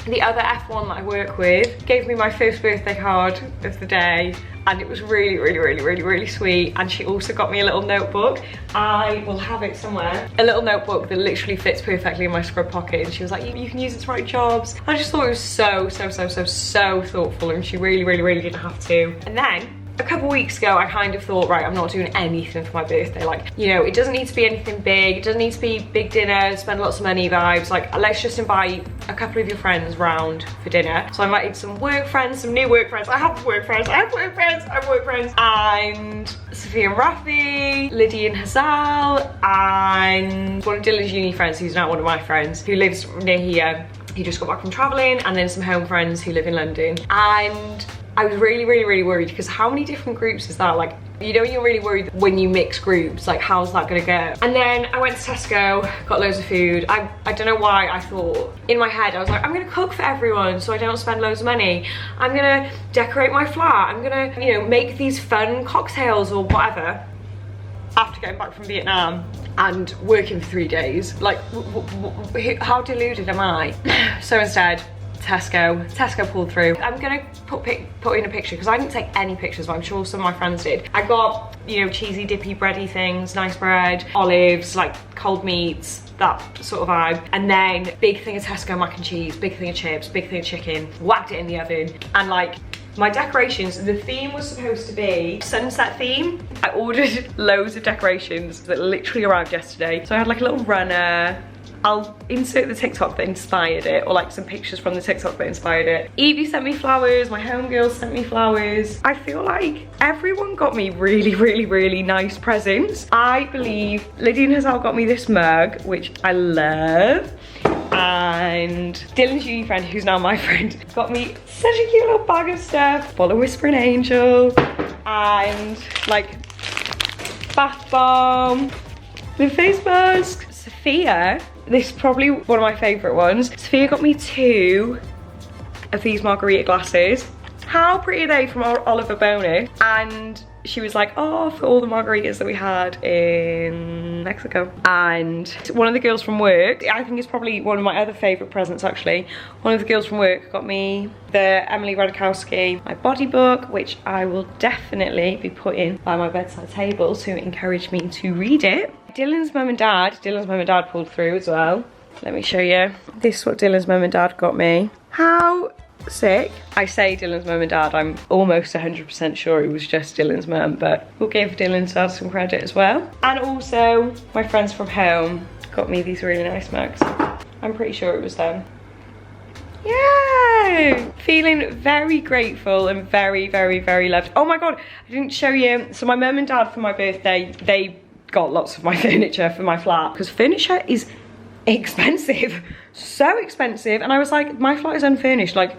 the other F1 that I work with gave me my first birthday card of the day, and it was really sweet. And she also got me a little notebook. I will have it somewhere. A little notebook that literally fits perfectly in my scrub pocket, and she was like, you can use it to write jobs. I just thought it was so thoughtful, and she really didn't have to. And then a couple weeks ago, I kind of thought, right, I'm not doing anything for my birthday. Like, you know, it doesn't need to be anything big. It doesn't need to be big dinner, spend lots of money vibes. Like, let's just invite a couple of your friends round for dinner. So I invited some work friends, some new work friends. I have work friends, and Sophia and Rafi, Lydia and Hazal, and one of Dylan's uni friends who's now one of my friends, who lives near here. He just got back from traveling, and then some home friends who live in London. And I was really worried, because how many different groups is that? Like, you know, you're really worried when you mix groups, like how's that gonna go? And then I went to Tesco, got loads of food. I don't know why I thought, in my head, I was like, I'm gonna cook for everyone so I don't spend loads of money. I'm gonna decorate my flat. I'm gonna, you know, make these fun cocktails or whatever. After getting back from Vietnam and working for 3 days, like, how deluded am I? So instead, Tesco pulled through. I'm gonna put in a picture, because I didn't take any pictures, but I'm sure some of my friends did. I got, you know, cheesy dippy bready things, nice bread, olives, like cold meats, that sort of vibe. And then big thing of Tesco mac and cheese, big thing of chips, big thing of chicken, whacked it in the oven. And like, my decorations, the theme was supposed to be sunset theme. I ordered loads of decorations that literally arrived yesterday. So I had like a little runner. I'll insert the TikTok that inspired it, or like some pictures from the TikTok that inspired it. Evie sent me flowers, my homegirls sent me flowers. I feel like everyone got me really, really, really nice presents. I believe Lydia and Hazal got me this mug, which I love. And Dylan's uni friend, who's now my friend, got me such a cute little bag of stuff. Full of Whispering Angel, and like bath bomb, the face mask. Sophia, this is probably one of my favourite ones. Sophia got me 2 of these margarita glasses. How pretty are they, from Oliver Bonus? And she was like, oh, for all the margaritas that we had in Mexico. And one of the girls from work, I think it's probably one of my other favourite presents actually, one of the girls from work got me the Emily Ratajkowski, my body book, which I will definitely be putting by my bedside table to encourage me to read it. Dylan's mum and dad pulled through as well. Let me show you. This is what Dylan's mum and dad got me. How sick. I say Dylan's mum and dad, I'm almost 100% sure it was just Dylan's mum, but we'll give Dylan's dad some credit as well. And also, my friends from home got me these really nice mugs. I'm pretty sure it was them. Yay! Feeling very grateful and very, very, very loved. Oh my God, I didn't show you. So my mum and dad, for my birthday, they got lots of my furniture for my flat, because furniture is expensive, so expensive. And I was like, my flat is unfurnished. Like,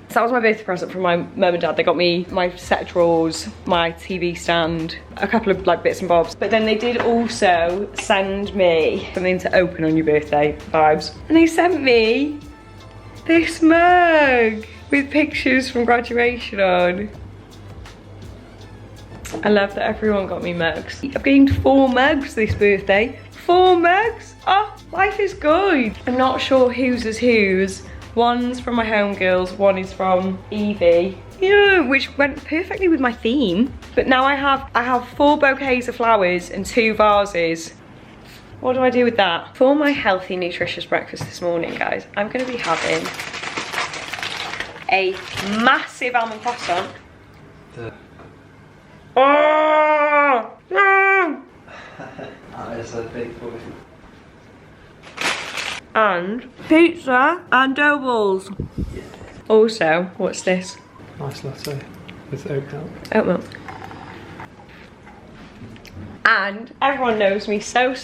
so that was my birthday present from my mum and dad. They got me my set of drawers, my TV stand, a couple of like bits and bobs. But then they did also send me something to open on your birthday vibes. And they sent me this mug with pictures from graduation on. I love that everyone got me mugs. I've gained 4 mugs this birthday. 4 mugs? Oh, life is good. I'm not sure whose is whose. One's from my homegirls, one is from Evie. Yeah, which went perfectly with my theme. But now I have 4 bouquets of flowers and 2 vases. What do I do with that? For my healthy, nutritious breakfast this morning, guys, I'm gonna be having a massive almond croissant. Oh! No! That is a big boy. And pizza and dough balls. Yeah. Also, what's this? Nice latte with oat milk. Oat milk. And everyone knows me so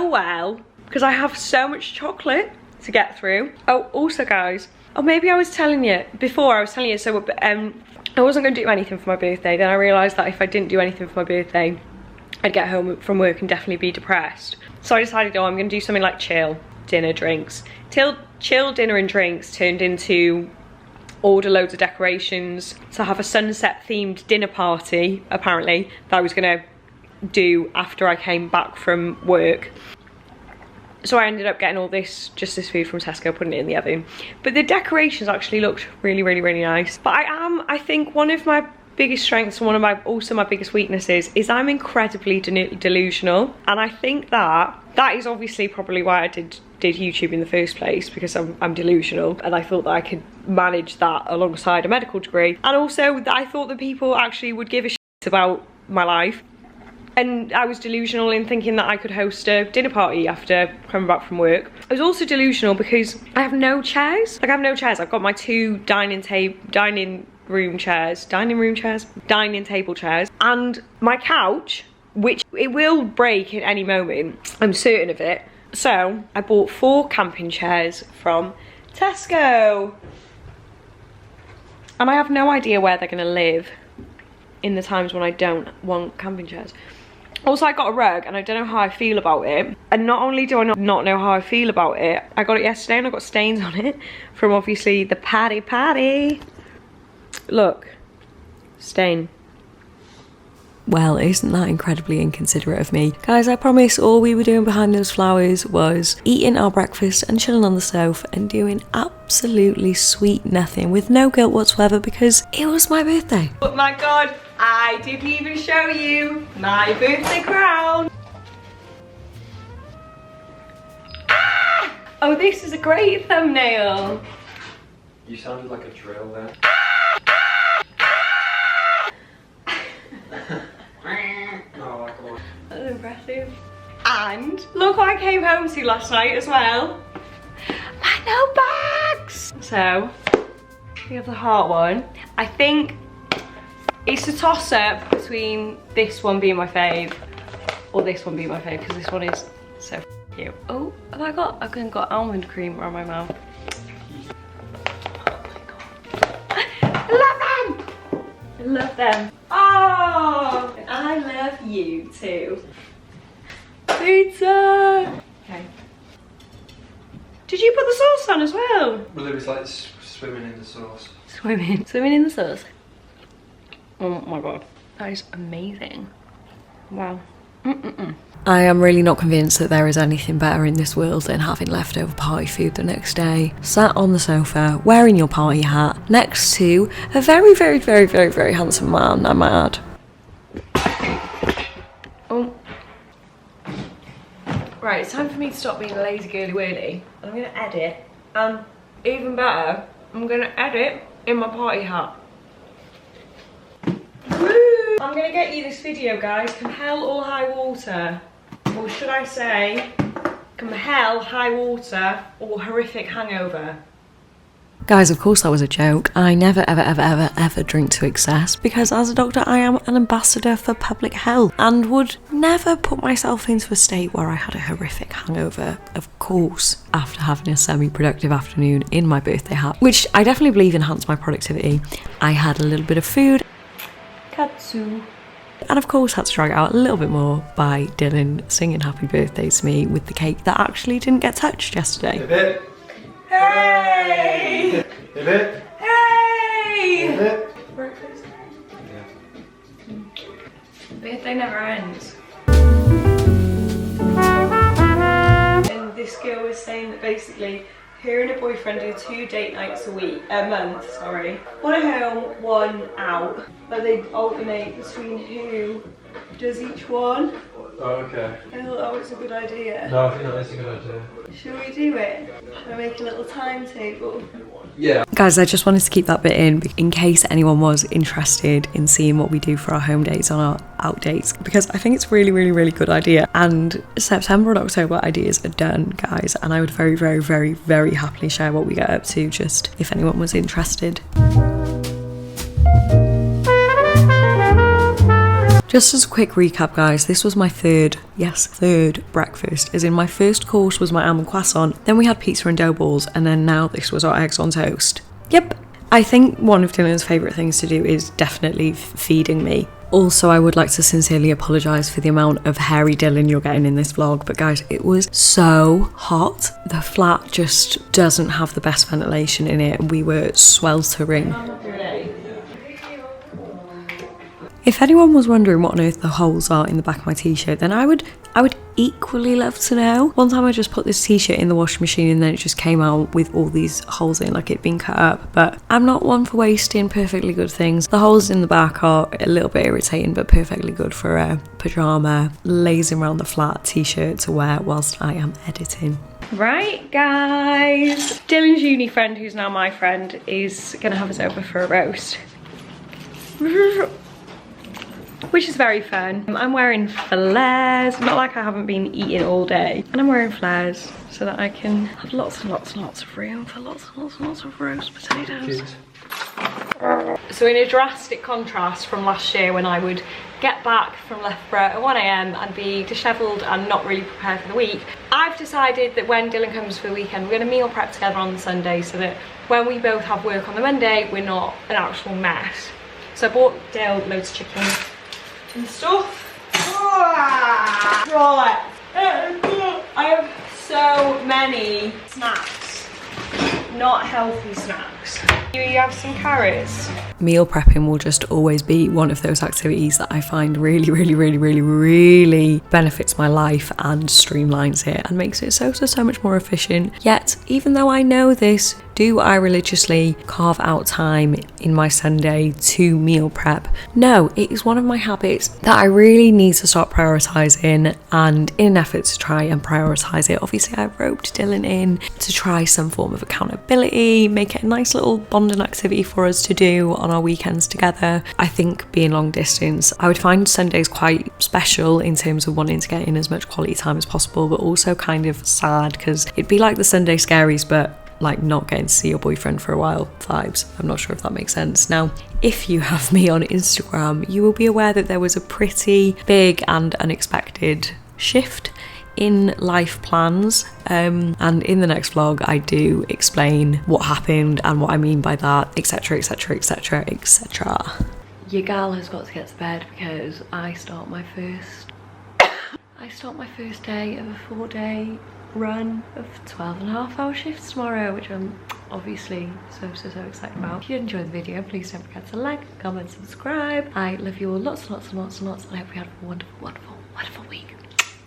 well because I have so much chocolate to get through. Oh, also guys, oh maybe I was telling you before, so I wasn't going to do anything for my birthday. Then I realised that if I didn't do anything for my birthday, I'd get home from work and definitely be depressed. So I decided, oh, I'm going to do something like chill, dinner, drinks. Chill, dinner and drinks turned into order loads of decorations to have a sunset themed dinner party, apparently, that I was going to do after I came back from work. So I ended up getting all this, just this food from Tesco, putting it in the oven. But the decorations actually looked really, really, really nice. But I think one of my biggest strengths and one of my biggest weaknesses is I'm incredibly delusional. And I think that is obviously probably why I did YouTube in the first place, because I'm delusional, and I thought that I could manage that alongside a medical degree. And also I thought that people actually would give a shit about my life. And I was delusional in thinking that I could host a dinner party after coming back from work. I was also delusional because I have no chairs. Like, I have no chairs. I've got my 2 dining table chairs, and my couch, which it will break at any moment. I'm certain of it. So I bought 4 camping chairs from Tesco. And I have no idea where they're gonna live in the times when I don't want camping chairs. Also, I got a rug and I don't know how I feel about it. And not only do I not know how I feel about it, I got it yesterday and I got stains on it from obviously the patty. Look, stain. Well, isn't that incredibly inconsiderate of me? Guys, I promise all we were doing behind those flowers was eating our breakfast and chilling on the sofa and doing absolutely sweet nothing with no guilt whatsoever because it was my birthday. Oh my God, I didn't even show you my birthday crown. Oh, this is a great thumbnail. You sounded like a drill there. Oh, like a... That's impressive. And look what I came home to last night as well. My notebooks! So, we have the heart one. I think it's a toss-up between this one being my fave or this one being my fave, because this one is so cute. Oh, have I got almond cream around my mouth. Oh my god. I love them! I love them. Oh, and I love you too. Pizza! Okay. Did you put the sauce on as well? Well, it was like swimming in the sauce. Swimming in the sauce. Oh my god, that is amazing. Wow. I am really not convinced that there is anything better in this world than having leftover party food the next day. Sat on the sofa, wearing your party hat, next to a very, very, very, very, very handsome man, I might add. Oh. Right, it's time for me to stop being a lazy girly whirly. I'm gonna edit, and even better, I'm gonna edit in my party hat. Woo! I'm gonna get you this video, guys. Come hell or high water. Or should I say, come hell, high water, or horrific hangover. Guys, of course that was a joke. I never, ever, ever, ever, ever drink to excess because as a doctor I am an ambassador for public health and would never put myself into a state where I had a horrific hangover, of course, after having a semi-productive afternoon in my birthday hat, which I definitely believe enhanced my productivity. I had a little bit of food. Katsu. And of course had to drag it out a little bit more by Dylan singing happy birthday to me with the cake that actually didn't get touched yesterday. Fayebate. Hey! Fayebate. Hey! Fayebate. Breakfast. Yeah. Birthday never ends. And this girl was saying that basically her and her boyfriend do 2 date nights a month, sorry. One at home, one out. But they alternate between who does each one. Oh, okay. I thought that was a good idea. No, I think that is a good idea. Should we do it? Should I make a little timetable? Yeah. Guys, I just wanted to keep that bit in case anyone was interested in seeing what we do for our home dates on our out dates, because I think it's really, really, really good idea. And September and October ideas are done, guys, and I would very, very, very, very happily share what we get up to, just if anyone was interested. Just as a quick recap, guys, this was my third breakfast, as in my first course was my almond croissant, then we had pizza and dough balls, and then now this was our eggs on toast. Yep. I think one of Dylan's favourite things to do is definitely feeding me. Also, I would like to sincerely apologise for the amount of hairy Dylan you're getting in this vlog, but guys, it was so hot. The flat just doesn't have the best ventilation in it, and we were sweltering. If anyone was wondering what on earth the holes are in the back of my t-shirt, then I would equally love to know. One time I just put this t-shirt in the washing machine and then it just came out with all these holes in, like it'd been cut up. But I'm not one for wasting perfectly good things. The holes in the back are a little bit irritating, but perfectly good for a pyjama, lazing around the flat t-shirt to wear whilst I am editing. Right, guys. Dylan's uni friend, who's now my friend, is gonna have us over for a roast. Which is very fun. I'm wearing flares, not like I haven't been eating all day. And I'm wearing flares so that I can have lots and lots and lots of room for lots and lots and lots of roast potatoes. So in a drastic contrast from last year when I would get back from Loughborough at 1 AM and be dishevelled and not really prepared for the week, I've decided that when Dylan comes for the weekend, we're going to meal prep together on the Sunday so that when we both have work on the Monday, we're not an actual mess. So I bought Dale loads of chicken and stuff. Right. I have so many snacks, not healthy snacks. You have some carrots. Meal prepping will just always be one of those activities that I find really benefits my life and streamlines it and makes it so much more efficient. Yet, even though I know this, do I religiously carve out time in my Sunday to meal prep? No, it is one of my habits that I really need to start prioritising, and in an effort to try and prioritise it, obviously I roped Dylan in to try some form of accountability, make it a nice little bonding activity for us to do on our weekends together. I think being long distance, I would find Sundays quite special in terms of wanting to get in as much quality time as possible, but also kind of sad because it'd be like the Sunday scaries, but like not getting to see your boyfriend for a while vibes. I'm not sure if that makes sense. Now, if you have me on Instagram, you will be aware that there was a pretty big and unexpected shift in life plans, and in the next vlog I do explain what happened and what I mean by that, etc. Your gal has got to get to bed because I start my first day of a 4-day run of 12.5-hour shifts tomorrow, which I'm obviously so excited about. If you did enjoy the video, please don't forget to like, comment, subscribe. I love you all lots and I hope you have a wonderful week.